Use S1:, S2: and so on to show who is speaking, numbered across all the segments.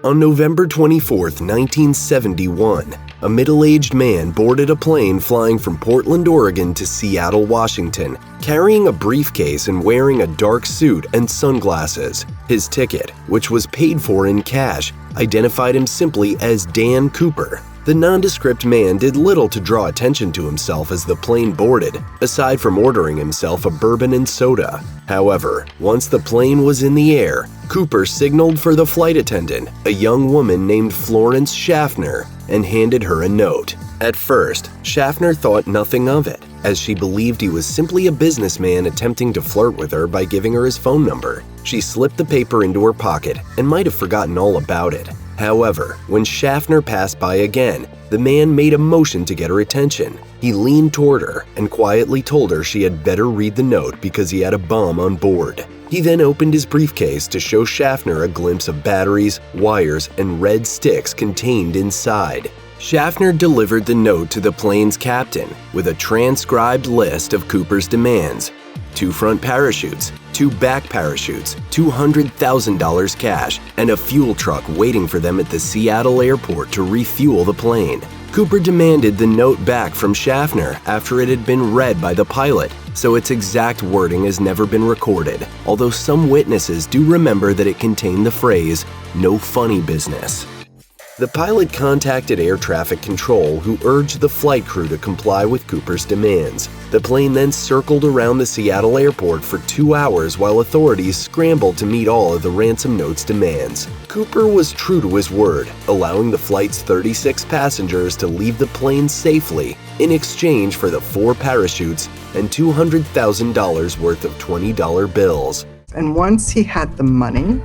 S1: On November 24, 1971, a middle-aged man boarded a plane flying from Portland, Oregon to Seattle, Washington, carrying a briefcase and wearing a dark suit and sunglasses. His ticket, which was paid for in cash, identified him simply as Dan Cooper. The nondescript man did little to draw attention to himself as the plane boarded, aside from ordering himself a bourbon and soda. However, once the plane was in the air, Cooper signaled for the flight attendant, a young woman named Florence Schaffner, and handed her a note. At first, Schaffner thought nothing of it, as she believed he was simply a businessman attempting to flirt with her by giving her his phone number. She slipped the paper into her pocket and might have forgotten all about it. However, when Schaffner passed by again, the man made a motion to get her attention. He leaned toward her and quietly told her she had better read the note because he had a bomb on board. He then opened his briefcase to show Schaffner a glimpse of batteries, wires, and red sticks contained inside. Schaffner delivered the note to the plane's captain with a transcribed list of Cooper's demands: 2 front parachutes, 2 back parachutes, $200,000 cash, and a fuel truck waiting for them at the Seattle airport to refuel the plane. Cooper demanded the note back from Schaffner after it had been read by the pilot, so its exact wording has never been recorded, although some witnesses do remember that it contained the phrase, "No funny business." The pilot contacted air traffic control, who urged the flight crew to comply with Cooper's demands. The plane then circled around the Seattle airport for 2 hours while authorities scrambled to meet all of the ransom note's demands. Cooper was true to his word, allowing the flight's 36 passengers to leave the plane safely in exchange for the 4 parachutes and $200,000 worth of $20 bills.
S2: And once he had the money,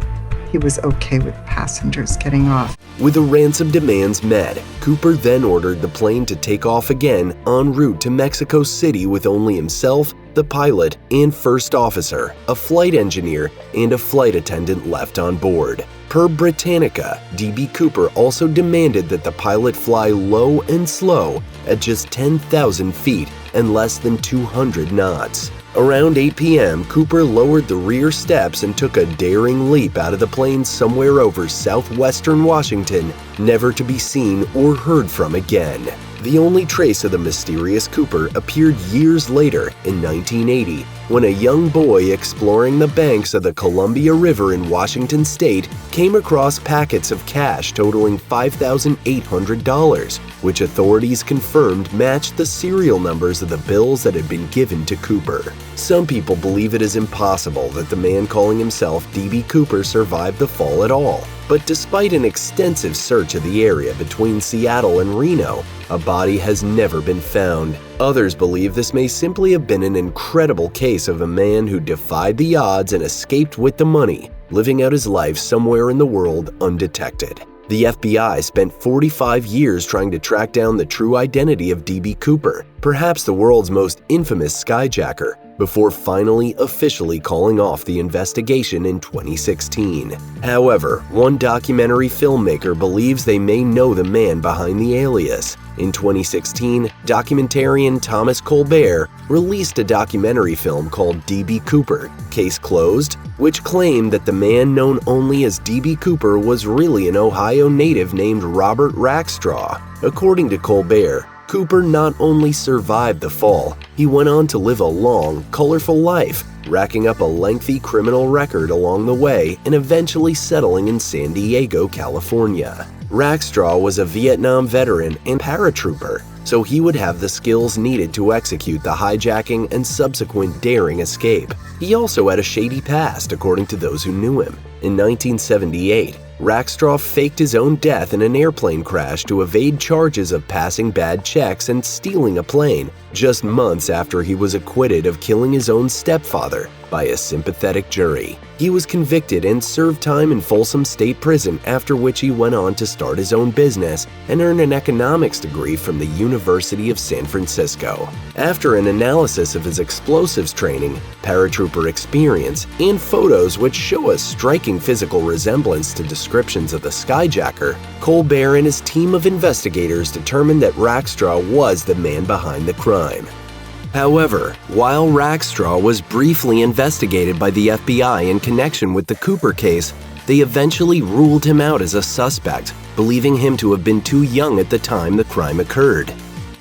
S2: he was okay with passengers getting off.
S1: With the ransom demands met, Cooper then ordered the plane to take off again en route to Mexico City with only himself, the pilot, and first officer, a flight engineer, and a flight attendant left on board. Per Britannica, D.B. Cooper also demanded that the pilot fly low and slow at just 10,000 feet and less than 200 knots. Around 8 p.m., Cooper lowered the rear steps and took a daring leap out of the plane somewhere over southwestern Washington, never to be seen or heard from again. The only trace of the mysterious Cooper appeared years later in 1980, when a young boy exploring the banks of the Columbia River in Washington state came across packets of cash totaling $5,800, which authorities confirmed matched the serial numbers of the bills that had been given to Cooper. Some people believe it is impossible that the man calling himself D.B. Cooper survived the fall at all. But despite an extensive search of the area between Seattle and Reno, a body has never been found. Others believe this may simply have been an incredible case of a man who defied the odds and escaped with the money, living out his life somewhere in the world undetected. The FBI spent 45 years trying to track down the true identity of D.B. Cooper, perhaps the world's most infamous skyjacker, before finally officially calling off the investigation in 2016. However, one documentary filmmaker believes they may know the man behind the alias. In 2016, documentarian Thomas Colbert released a documentary film called D.B. Cooper, Case Closed, which claimed that the man known only as D.B. Cooper was really an Ohio native named Robert Rackstraw. According to Colbert, Cooper not only survived the fall, he went on to live a long, colorful life, racking up a lengthy criminal record along the way and eventually settling in San Diego, California. Rackstraw was a Vietnam veteran and paratrooper, so he would have the skills needed to execute the hijacking and subsequent daring escape. He also had a shady past, according to those who knew him. In 1978, Rackstraw faked his own death in an airplane crash to evade charges of passing bad checks and stealing a plane, just months after he was acquitted of killing his own stepfather by a sympathetic jury. He was convicted and served time in Folsom State Prison, after which he went on to start his own business and earn an economics degree from the University of San Francisco. After an analysis of his explosives training, paratrooper experience, and photos which show a striking physical resemblance to descriptions of the skyjacker, Colbert and his team of investigators determined that Rackstraw was the man behind the crime. However, while Rackstraw was briefly investigated by the FBI in connection with the Cooper case, They eventually ruled him out as a suspect, believing him to have been too young at the time the crime occurred.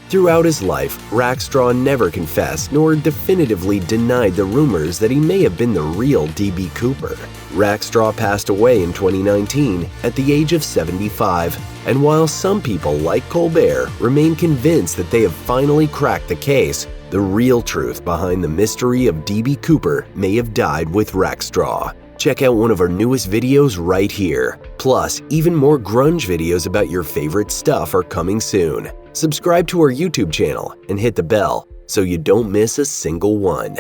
S1: Throughout his life, Rackstraw never confessed nor definitively denied the rumors that he may have been the real D.B. Cooper. Rackstraw passed away in 2019 at the age of 75, and while some people like Colbert remain convinced that they have finally cracked the case, the real truth behind the mystery of D.B. Cooper may have died with Rackstraw. Check out one of our newest videos right here. Plus, even more grunge videos about your favorite stuff are coming soon. Subscribe to our YouTube channel and hit the bell so you don't miss a single one.